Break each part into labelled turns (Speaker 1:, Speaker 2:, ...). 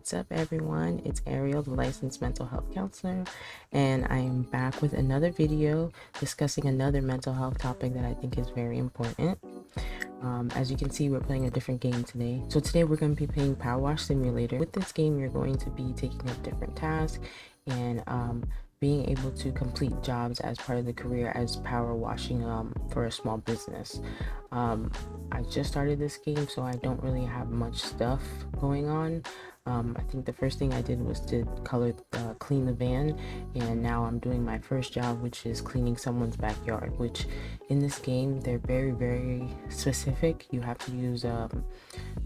Speaker 1: What's up, everyone? It's Ariel, the licensed mental health counselor, and I am back with another video discussing another mental health topic that I think is very important. As you can see, we're playing a different game today. So today we're going to be playing Powerwash Simulator. With this game, you're going to be taking up different tasks and being able to complete jobs as part of the career as power washing for a small business. I just started this game, so I don't really have much stuff going on. I think the first thing I did was to clean the van, and now I'm doing my first job, which is cleaning someone's backyard, which in this game they're very specific. You have to use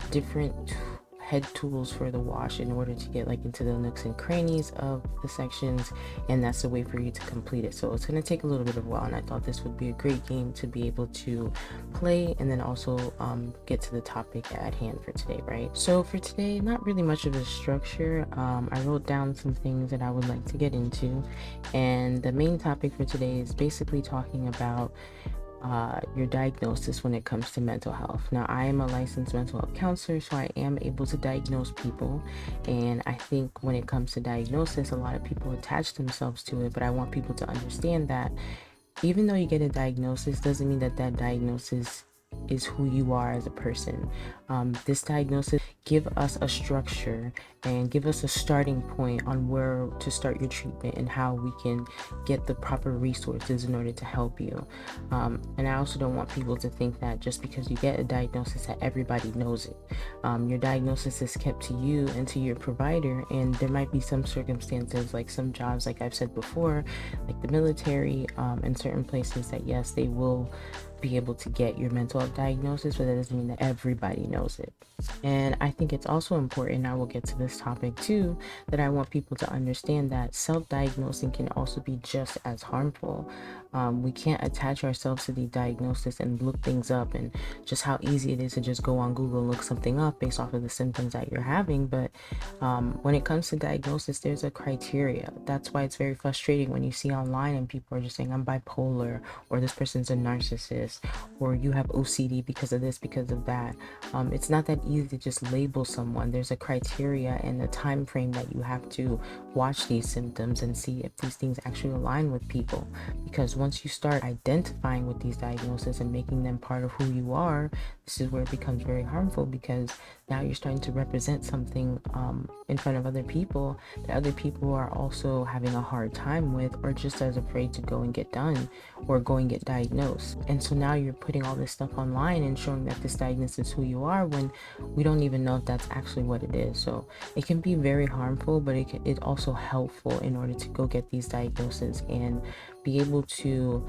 Speaker 1: different head tools for the wash in order to get into the nooks and crannies of the sections, and that's the way for you to complete it. So it's going to take a little bit of a while, and I thought this would be a great game to be able to play and then also get to the topic at hand for today, right? So for today, not really much of a structure. I wrote down some things that I would like to get into, and the main topic for today is basically talking about your diagnosis when it comes to mental health. Now, I am a licensed mental health counselor, so I am able to diagnose people, and I think when it comes to diagnosis, a lot of people attach themselves to it, but I want people to understand that even though you get a diagnosis doesn't mean that that diagnosis is who you are as a person. This diagnosis give us a structure and give us a starting point on where to start your treatment and how we can get the proper resources in order to help you. And I also don't want people to think that just because you get a diagnosis that everybody knows it. Your diagnosis is kept to you and to your provider, and there might be some circumstances, like some jobs, like I've said before, like the military, and certain places that yes, they will be able to get your mental health diagnosis, but that doesn't mean that everybody knows it. And I think it's also important, I will get to this topic too, that I want people to understand that self-diagnosing can also be just as harmful. We can't attach ourselves to the diagnosis and look things up, and just how easy it is to just go on Google and look something up based off of the symptoms that you're having. But when it comes to diagnosis, there's a criteria. That's why it's very frustrating when you see online and people are just saying I'm bipolar, or this person's a narcissist, or you have OCD because of this, because of that. It's not that easy to just label someone. There's a criteria and a time frame that you have to watch these symptoms and see if these things actually align with people, because once you start identifying with these diagnoses and making them part of who you are, this is where it becomes very harmful, because now you're starting to represent something in front of other people that other people are also having a hard time with, or just as afraid to go and get done or go and get diagnosed. And so now you're putting all this stuff online and showing that this diagnosis is who you are, when we don't even know if that's actually what it is. So it can be very harmful, but it's also helpful in order to go get these diagnoses and be able to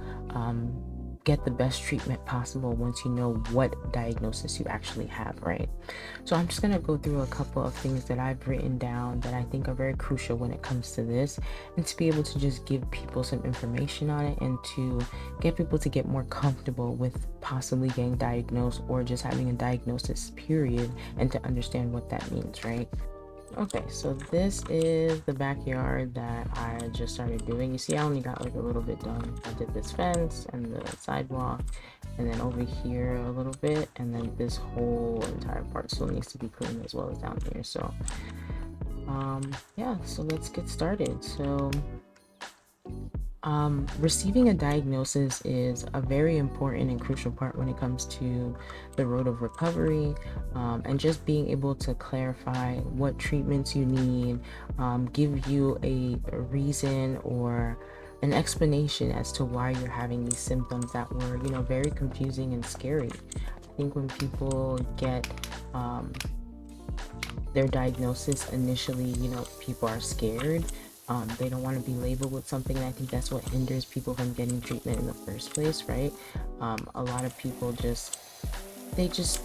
Speaker 1: get the best treatment possible once you know what diagnosis you actually have, right? So I'm just going to go through a couple of things that I've written down that I think are very crucial when it comes to this, and to be able to just give people some information on it, and to get people to get more comfortable with possibly getting diagnosed or just having a diagnosis period, and to understand what that means, right? Okay, so this is the backyard that I just started doing. You see, I only got a little bit done. I did this fence and the sidewalk, and then over here a little bit, and then this whole entire part still needs to be cleaned, as well as down here. So yeah, so let's get started. So receiving a diagnosis is a very important and crucial part when it comes to the road of recovery, and just being able to clarify what treatments you need, give you a reason or an explanation as to why you're having these symptoms that were, very confusing and scary. I think when people get their diagnosis initially, people are scared. They don't want to be labeled with something, and I think that's what hinders people from getting treatment in the first place, right? A lot of people just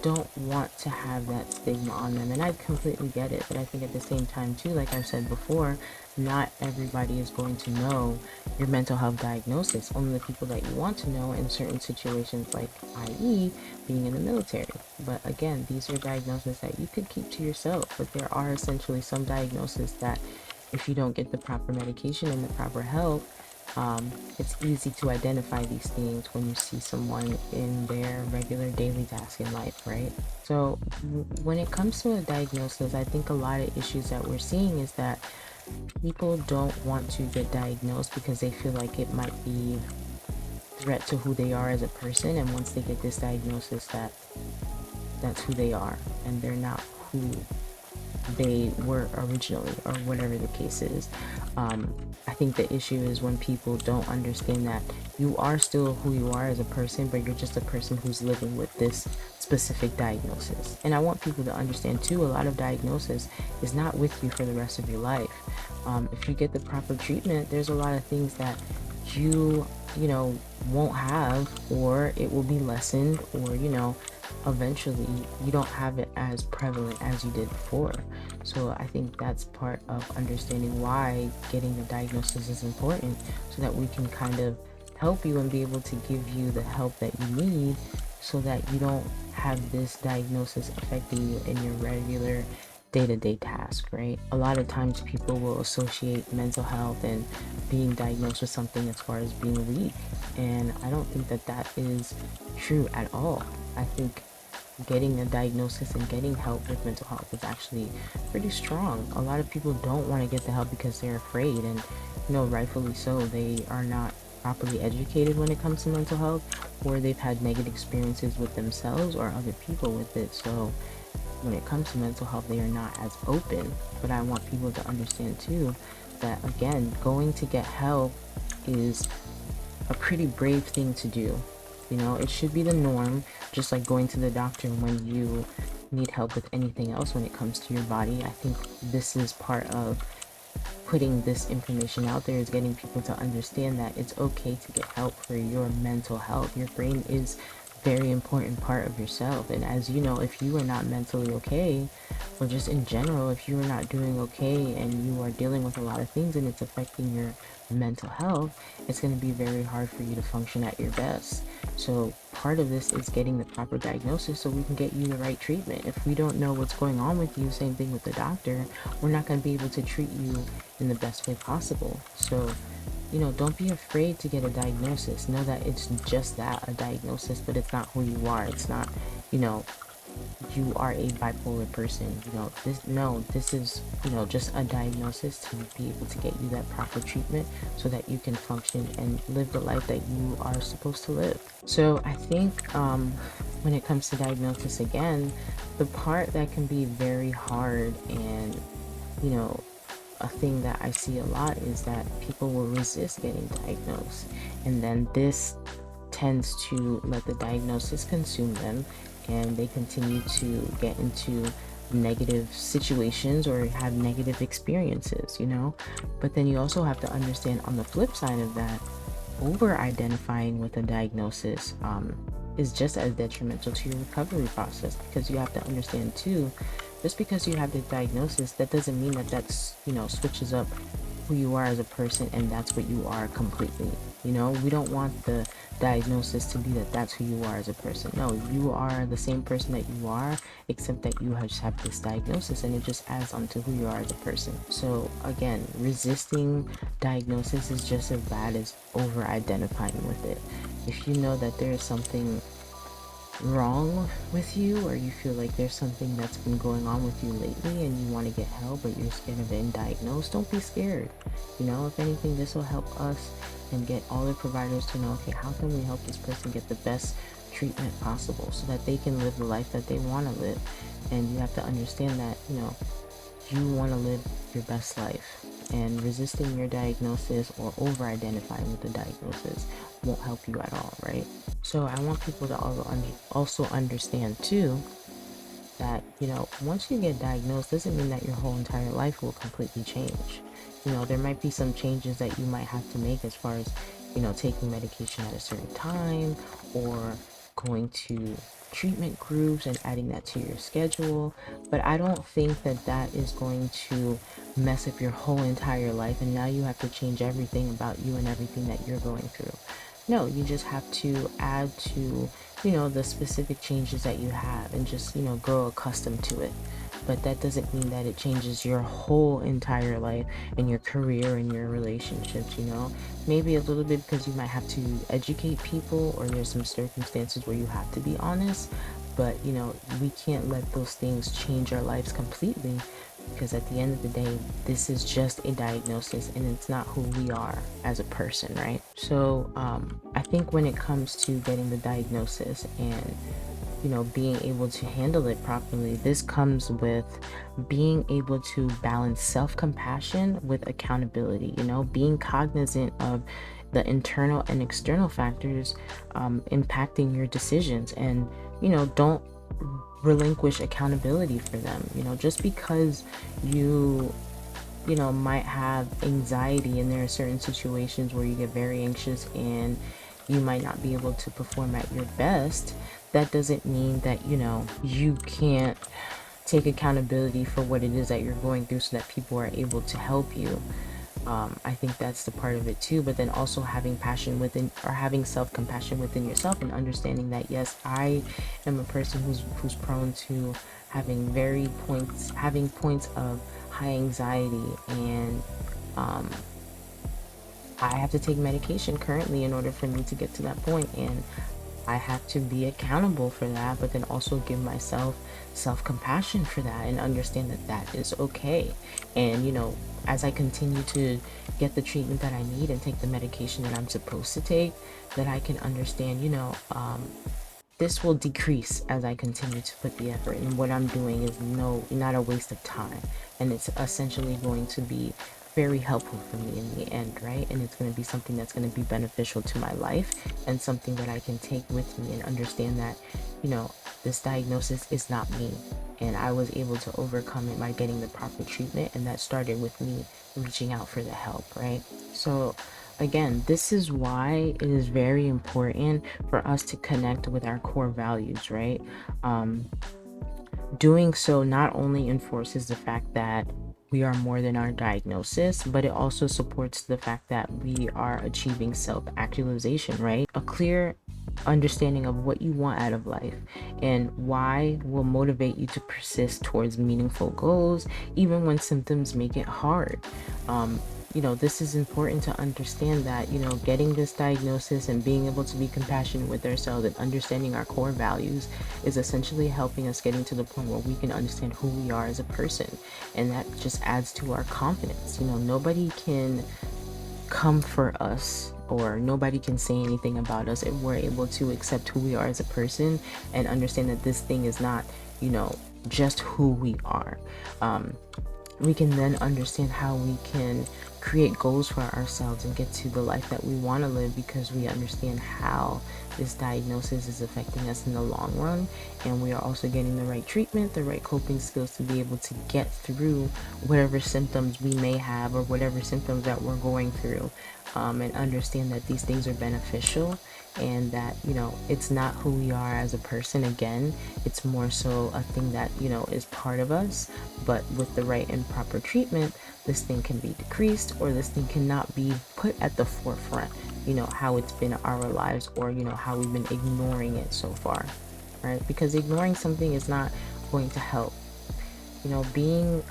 Speaker 1: don't want to have that stigma on them, and I completely get it. But I think at the same time too, like I've said before, not everybody is going to know your mental health diagnosis. Only the people that you want to know in certain situations, like i.e. being in the military. But again, these are diagnoses that you could keep to yourself, but there are essentially some diagnoses that if you don't get the proper medication and the proper help, It's easy to identify these things when you see someone in their regular daily task in life, right? So when it comes to a diagnosis, I think a lot of issues that we're seeing is that people don't want to get diagnosed because they feel like it might be threat to who they are as a person, and once they get this diagnosis, that's who they are, and they're not who they were originally, or whatever the case is. I think the issue is when people don't understand that you are still who you are as a person, but you're just a person who's living with this specific diagnosis. And I want people to understand too, a lot of diagnosis is not with you for the rest of your life. If you get the proper treatment, there's a lot of things that you know won't have, or it will be lessened, or eventually you don't have it as prevalent as you did before. So I think that's part of understanding why getting the diagnosis is important, so that we can kind of help you and be able to give you the help that you need, so that you don't have this diagnosis affecting you in your regular day-to-day task, right? A lot of times people will associate mental health and being diagnosed with something as far as being weak, and I don't think that that is true at all. I think getting a diagnosis and getting help with mental health is actually pretty strong. A lot of people don't want to get the help because they're afraid, and rightfully so. They are not properly educated when it comes to mental health, or they've had negative experiences with themselves or other people with it. So when it comes to mental health, they are not as open. But I want people to understand too that, again, going to get help is a pretty brave thing to do. It should be the norm, just like going to the doctor when you need help with anything else when it comes to your body. I think this is part of putting this information out there, is getting people to understand that it's okay to get help for your mental health. Your brain is a very important part of yourself, and as you know, if you are not mentally okay, or just in general, if you are not doing okay and you are dealing with a lot of things and it's affecting your mental health, it's going to be very hard for you to function at your best. So part of this is getting the proper diagnosis so we can get you the right treatment. If we don't know what's going on with you, same thing with the doctor, we're not going to be able to treat you in the best way possible. So don't be afraid to get a diagnosis. Know that it's just that, a diagnosis, but it's not who you are. It's not, you know, you are a bipolar person. This is, just a diagnosis to be able to get you that proper treatment so that you can function and live the life that you are supposed to live. So I think when it comes to diagnosis, again, the part that can be very hard and, you know, a thing that I see a lot is that people will resist getting diagnosed, and then this tends to let the diagnosis consume them, and they continue to get into negative situations or have negative experiences. But then you also have to understand, on the flip side of that, over identifying with a diagnosis is just as detrimental to your recovery process, because you have to understand too, just because you have the diagnosis, that doesn't mean that that's switches up who you are as a person and that's what you are completely. We don't want the diagnosis to be that that's who you are as a person. No, you are the same person that you are, except that you just have this diagnosis, and it just adds on to who you are as a person. So again, resisting diagnosis is just as bad as over identifying with it. If you know that there is something wrong with you, or you feel like there's something that's been going on with you lately and you want to get help but you're scared of being diagnosed, don't be scared. If anything, this will help us and get all the providers to know, okay, how can we help this person get the best treatment possible so that they can live the life that they want to live. And you have to understand that you want to live your best life, and resisting your diagnosis or over identifying with the diagnosis won't help you at all, right? So I want people to also understand too that once you get diagnosed, doesn't mean that your whole entire life will completely change. There might be some changes that you might have to make, as far as taking medication at a certain time, or going to treatment groups and adding that to your schedule. But I don't think that that is going to mess up your whole entire life, and now you have to change everything about you and everything that you're going through. No, you just have to add to the specific changes that you have, and just grow accustomed to it. but that doesn't mean that it changes your whole entire life and your career and your relationships, you know. Maybe a little bit because you might have to educate people, or there's some circumstances where you have to be honest, but you know, we can't let those things change our lives completely, because at the end of the day, this is just a diagnosis and it's not who we are as a person, right? So I think when it comes to getting the diagnosis and, you know, being able to handle it properly, this comes with being able to balance self-compassion with accountability, you know, being cognizant of the internal and external factors impacting your decisions, and, you know, don't relinquish accountability for them. You know, just because you know, might have anxiety, and there are certain situations where you get very anxious and you might not be able to perform at your best, that doesn't mean that, you know, you can't take accountability for what it is that you're going through so that people are able to help you. I think that's the part of it too, but then also having passion within, or having self-compassion within yourself, and understanding that yes, I am a person who's prone to having points of high anxiety, and I have to take medication currently in order for me to get to that point, and I have to be accountable for that, but then also give myself self-compassion for that and understand that that is okay. And, you know, as I continue to get the treatment that I need and take the medication that I'm supposed to take, that I can understand, you know, this will decrease as I continue to put the effort, and what I'm doing is not a waste of time, and it's essentially going to be very helpful for me in the end, right? And it's going to be something that's going to be beneficial to my life, and something that I can take with me and understand that, you know, this diagnosis is not me, and I was able to overcome it by getting the proper treatment, and that started with me reaching out for the help, right? So again, this is why it is very important for us to connect with our core values, right? Doing so not only enforces the fact that we are more than our diagnosis, but it also supports the fact that we are achieving self-actualization, right? A clear understanding of what you want out of life and why will motivate you to persist towards meaningful goals, even when symptoms make it hard. You know, this is important to understand that, you know, getting this diagnosis and being able to be compassionate with ourselves and understanding our core values is essentially helping us getting to the point where we can understand who we are as a person. And that just adds to our confidence. You know, nobody can come for us, or nobody can say anything about us if we're able to accept who we are as a person and understand that this thing is not, you know, just who we are. We can then understand how we can create goals for ourselves and get to the life that we want to live, because we understand how this diagnosis is affecting us in the long run, and we are also getting the right treatment, the right coping skills to be able to get through whatever symptoms we may have, or whatever symptoms that we're going through, and understand that these things are beneficial, and that, you know, it's not who we are as a person. Again, it's more so a thing that, you know, is part of us, but with the right and proper treatment, this thing can be decreased, or this thing cannot be put at the forefront, you know, how it's been our lives, or, you know, how we've been ignoring it so far, right? Because ignoring something is not going to help. You know, being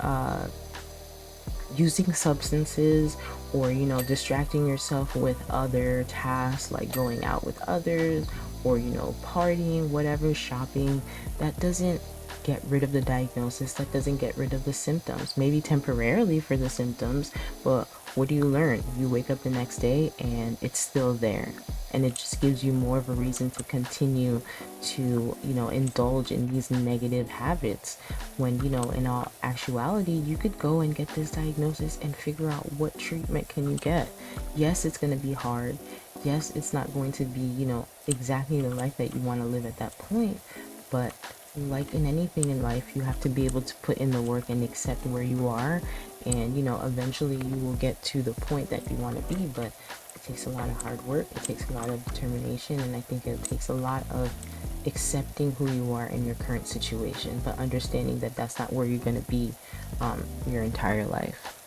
Speaker 1: using substances, or, you know, distracting yourself with other tasks like going out with others, or, you know, partying, whatever, shopping, that doesn't get rid of the diagnosis, that doesn't get rid of the symptoms. Maybe temporarily for the symptoms, but what do you learn? You wake up the next day and it's still there, and it just gives you more of a reason to continue to, you know, indulge in these negative habits, when, you know, in all actuality, you could go and get this diagnosis and figure out what treatment can you get. Yes, it's going to be hard. Yes, it's not going to be, you know, exactly the life that you want to live at that point, but like in anything in life, you have to be able to put in the work and accept where you are, and, you know, eventually you will get to the point that you want to be. But it takes a lot of hard work, it takes a lot of determination, and I think it takes a lot of accepting who you are in your current situation, but understanding that that's not where you're going to be your entire life.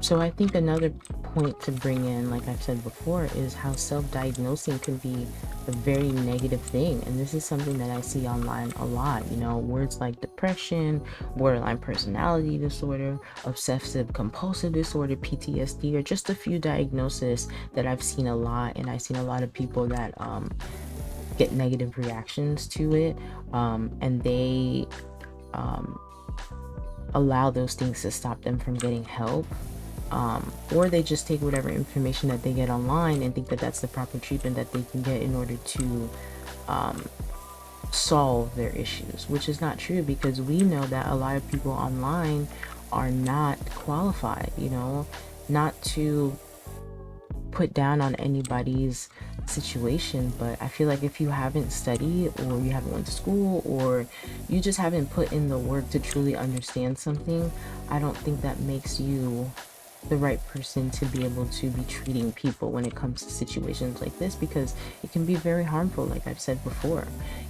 Speaker 1: So I think another point to bring in, like I've said before, is how self-diagnosing can be a very negative thing. And this is something that I see online a lot. You know, words like depression, borderline personality disorder, obsessive compulsive disorder, PTSD, are just a few diagnoses that I've seen a lot. And I've seen a lot of people that get negative reactions to it, and they allow those things to stop them from getting help. Or they just take whatever information that they get online and think that that's the proper treatment that they can get in order to solve their issues, which is not true, because we know that a lot of people online are not qualified, you know, not to put down on anybody's situation, but I feel like if you haven't studied, or you haven't went to school, or you just haven't put in the work to truly understand something, I don't think that makes you the right person to be able to be treating people when it comes to situations like this, because it can be very harmful. Like I've said before,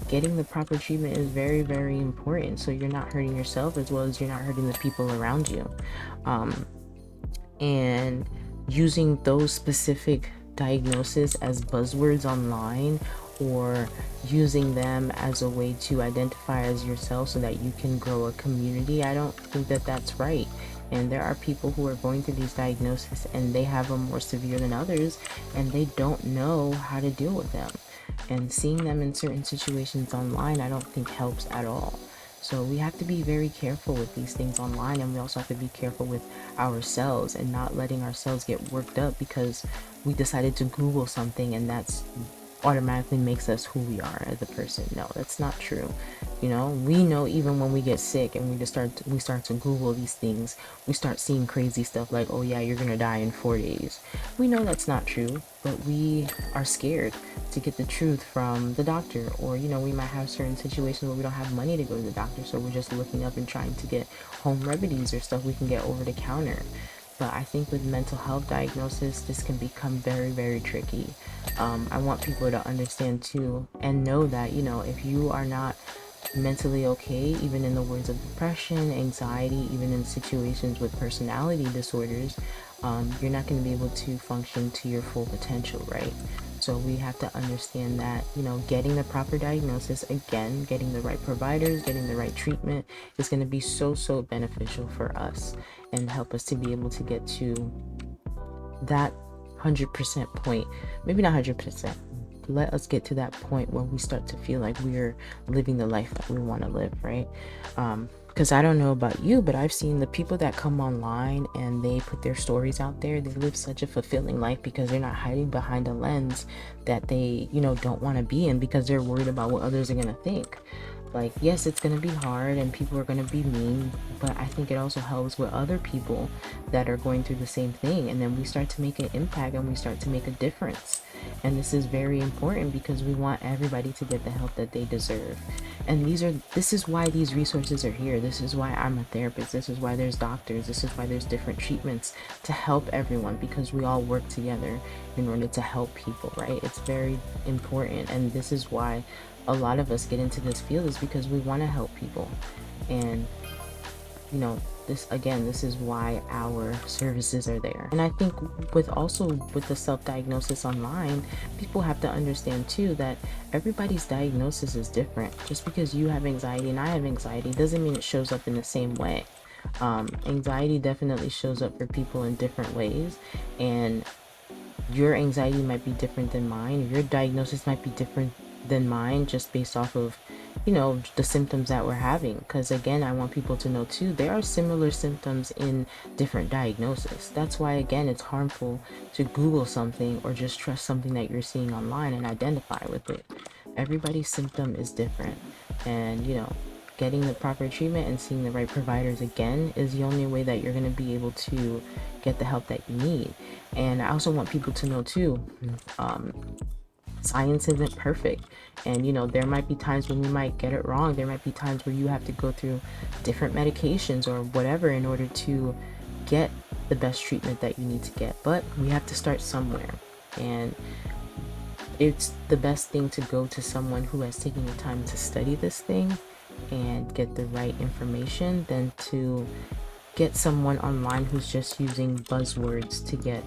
Speaker 1: getting the proper treatment is very, very important, so you're not hurting yourself as well as you're not hurting the people around you. And using those specific diagnoses as buzzwords online, or using them as a way to identify as yourself so that you can grow a community, I don't think that that's right. And there are people who are going through these diagnoses and they have them more severe than others, and they don't know how to deal with them. And seeing them in certain situations online, I don't think helps at all. So we have to be very careful with these things online, and we also have to be careful with ourselves and not letting ourselves get worked up because we decided to Google something and that's automatically makes us who we are as a person. No, that's not true. You know, we know even when we get sick and we start to Google these things, we start seeing crazy stuff like, oh yeah, you're gonna die in 4 days. We know that's not true, but we are scared to get the truth from the doctor. Or, you know, we might have certain situations where we don't have money to go to the doctor, so we're just looking up and trying to get home remedies or stuff we can get over the counter. But I think with mental health diagnosis, this can become very, very tricky. I want people to understand too and know that, you know, if you are not mentally okay, even in the words of depression, anxiety, even in situations with personality disorders, you're not going to be able to function to your full potential, right? So we have to understand that, you know, getting the proper diagnosis, again, getting the right providers, getting the right treatment is going to be so, so beneficial for us and help us to be able to get to that 100% point. Maybe not 100%. Let us get to that point where we start to feel like we're living the life that we want to live, right? Because I don't know about you, but I've seen the people that come online and they put their stories out there. They live such a fulfilling life because they're not hiding behind a lens that they, you know, don't want to be in, because they're worried about what others are going to think. Like, yes, it's going to be hard and people are going to be mean, but I think it also helps with other people that are going through the same thing. And then we start to make an impact and we start to make a difference. And this is very important because we want everybody to get the help that they deserve. And this is why these resources are here. This is why I'm a therapist. This is why there's doctors. This is why there's different treatments to help everyone, because we all work together in order to help people, right? It's very important. And this is why a lot of us get into this field, is because we want to help people. And, you know, this is why our services are there. And I think with the self-diagnosis online, people have to understand too that everybody's diagnosis is different. Just because you have anxiety and I have anxiety doesn't mean it shows up in the same way. Anxiety definitely shows up for people in different ways, and your anxiety might be different than mine. Your diagnosis might be different than mine, just based off of, you know, the symptoms that we're having. Because again, I want people to know too, there are similar symptoms in different diagnoses. That's why, again, it's harmful to Google something or just trust something that you're seeing online and identify with it. Everybody's symptom is different, and, you know, getting the proper treatment and seeing the right providers, again, is the only way that you're going to be able to get the help that you need. And I also want people to know too, science isn't perfect, and, you know, there might be times when you might get it wrong. There might be times where you have to go through different medications or whatever in order to get the best treatment that you need to get, but we have to start somewhere. And it's the best thing to go to someone who has taken the time to study this thing and get the right information than to get someone online who's just using buzzwords to get,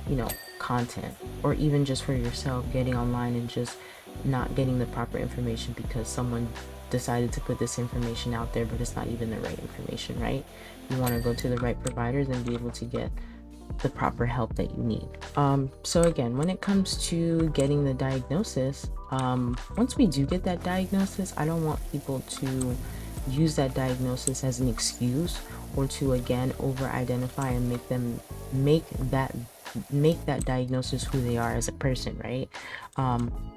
Speaker 1: you know, content. Or even just for yourself, getting online and just not getting the proper information because someone decided to put this information out there, but it's not even the right information, right? You want to go to the right providers and be able to get the proper help that you need. So again, when it comes to getting the diagnosis, once we do get that diagnosis, I don't want people to use that diagnosis as an excuse or to again over identify and make that diagnosis who they are as a person, right?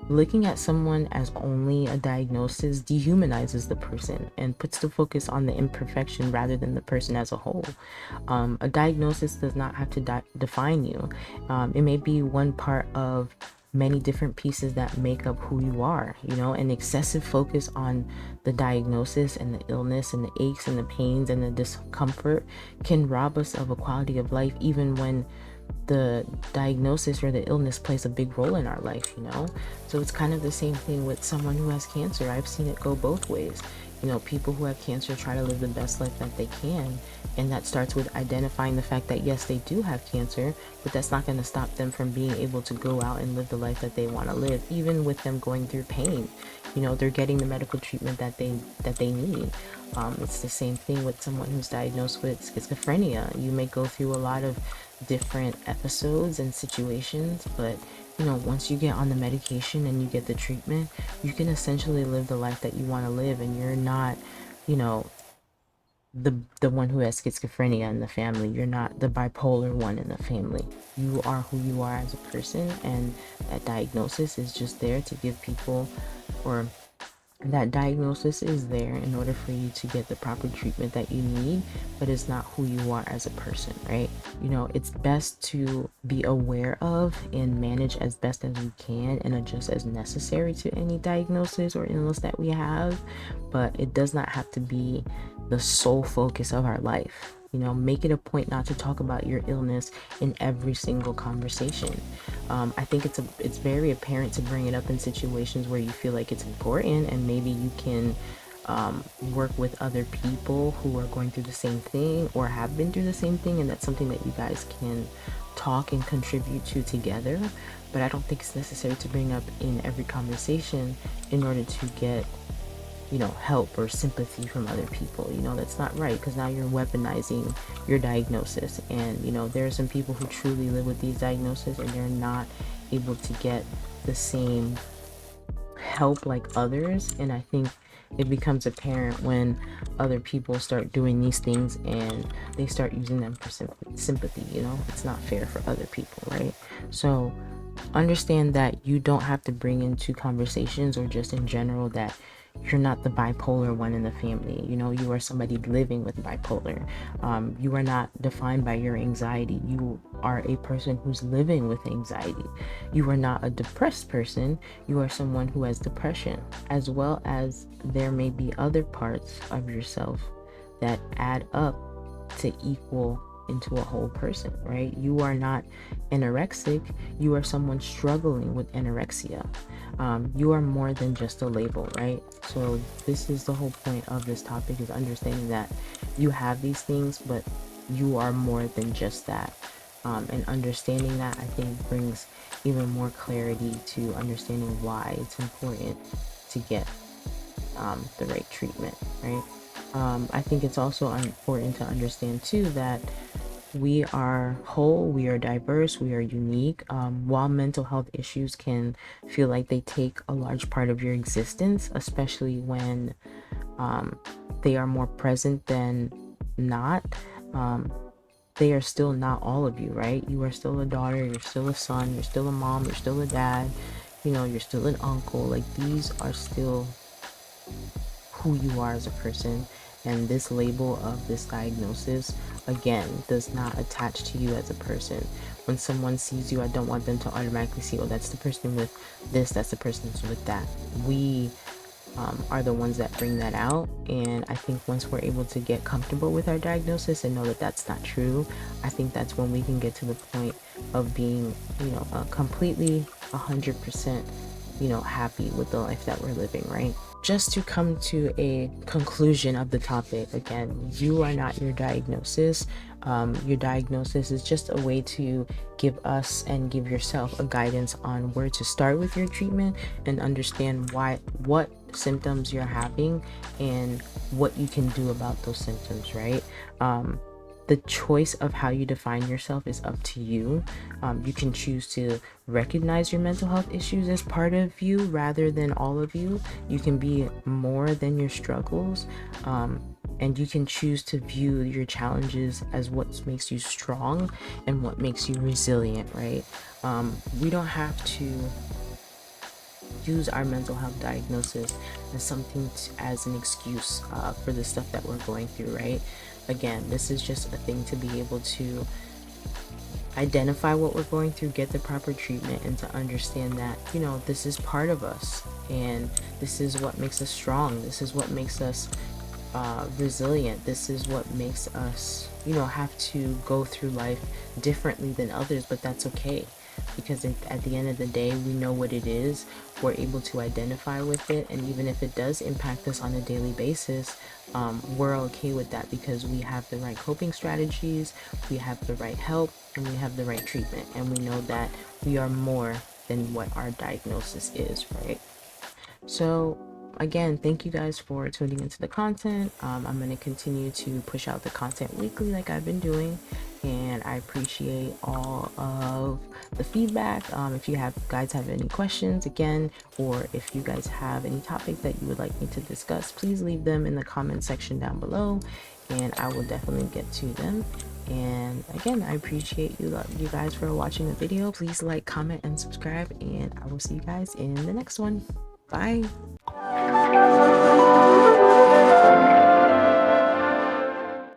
Speaker 1: Looking at someone as only a diagnosis dehumanizes the person and puts the focus on the imperfection rather than the person as a whole. A diagnosis does not have to define you. It may be one part of many different pieces that make up who you are. An excessive focus on the diagnosis and the illness and the aches and the pains and the discomfort can rob us of a quality of life, even when the diagnosis or the illness plays a big role in our life. So it's kind of the same thing with someone who has cancer. I've seen it go both ways. People who have cancer try to live the best life that they can, and that starts with identifying the fact that yes, they do have cancer, but that's not going to stop them from being able to go out and live the life that they want to live, even with them going through pain. They're getting the medical treatment that they need. It's the same thing with someone who's diagnosed with schizophrenia. You may go through a lot of different episodes and situations, but once you get on the medication and you get the treatment, you can essentially live the life that you want to live, and you're not, the one who has schizophrenia in the family. You're not the bipolar one in the family. You are who you are as a person, and that diagnosis is just there to give people, or that diagnosis is there in order for you to get the proper treatment that you need, but it's not who you are as a person, right? It's best to be aware of and manage as best as we can and adjust as necessary to any diagnosis or illness that we have, but it does not have to be the sole focus of our life. Make it a point not to talk about your illness in every single conversation. I think it's very apparent to bring it up in situations where you feel like it's important, and maybe you can work with other people who are going through the same thing or have been through the same thing, and that's something that you guys can talk and contribute to together. But I don't think it's necessary to bring up in every conversation in order to get help or sympathy from other people. That's not right, because now you're weaponizing your diagnosis. And there are some people who truly live with these diagnoses and they're not able to get the same help like others. And I think it becomes apparent when other people start doing these things and they start using them for sympathy. It's not fair for other people, right? So understand that you don't have to bring into conversations or just in general that you're not the bipolar one in the family. You are somebody living with bipolar. You are not defined by your anxiety. You are a person who's living with anxiety. You are not a depressed person. You are someone who has depression, as well as there may be other parts of yourself that add up to equal into a whole person, right? You are not anorexic. You are someone struggling with anorexia. You are more than just a label, right? So this is the whole point of this topic, is understanding that you have these things, but you are more than just that. And understanding that, I think, brings even more clarity to understanding why it's important to get the right treatment, right? I think it's also important to understand too that we are whole, we are diverse, we are unique. While mental health issues can feel like they take a large part of your existence, especially when they are more present than not, they are still not all of you, right? You are still a daughter, you're still a son, you're still a mom, you're still a dad, you're still an uncle. Like, these are still who you are as a person. And this label of this diagnosis, again, does not attach to you as a person. When someone sees you, I don't want them to automatically see, oh, that's the person with this, that's the person with that. We are the ones that bring that out. And I think once we're able to get comfortable with our diagnosis and know that that's not true, I think that's when we can get to the point of being, completely 100%, happy with the life that we're living, right? just to come to a conclusion of the topic, again, you are not your diagnosis. Your diagnosis is just a way to give us and give yourself a guidance on where to start with your treatment and understand what symptoms you're having and what you can do about those symptoms, right? The choice of how you define yourself is up to you. You can choose to recognize your mental health issues as part of you rather than all of you. You can be more than your struggles. And you can choose to view your challenges as what makes you strong and what makes you resilient, right? We don't have to use our mental health diagnosis as something as an excuse for the stuff that we're going through, right? Again, this is just a thing to be able to identify what we're going through, get the proper treatment, and to understand that, this is part of us and this is what makes us strong. This is what makes us resilient. This is what makes us, have to go through life differently than others, but that's okay, because at the end of the day, we know what it is. We're able to identify with it, and even if it does impact us on a daily basis, we're okay with that because we have the right coping strategies, we have the right help, and we have the right treatment, and we know that we are more than what our diagnosis is, right? So again, thank you guys for tuning into the content. I'm going to continue to push out the content weekly like I've been doing, and I appreciate all of the feedback. If you guys have any questions again, or if you guys have any topics that you would like me to discuss, please leave them in the comment section down below and I will definitely get to them. And again, I appreciate you guys for watching the video. Please like, comment, and subscribe, and I will see you guys in the next one. Bye.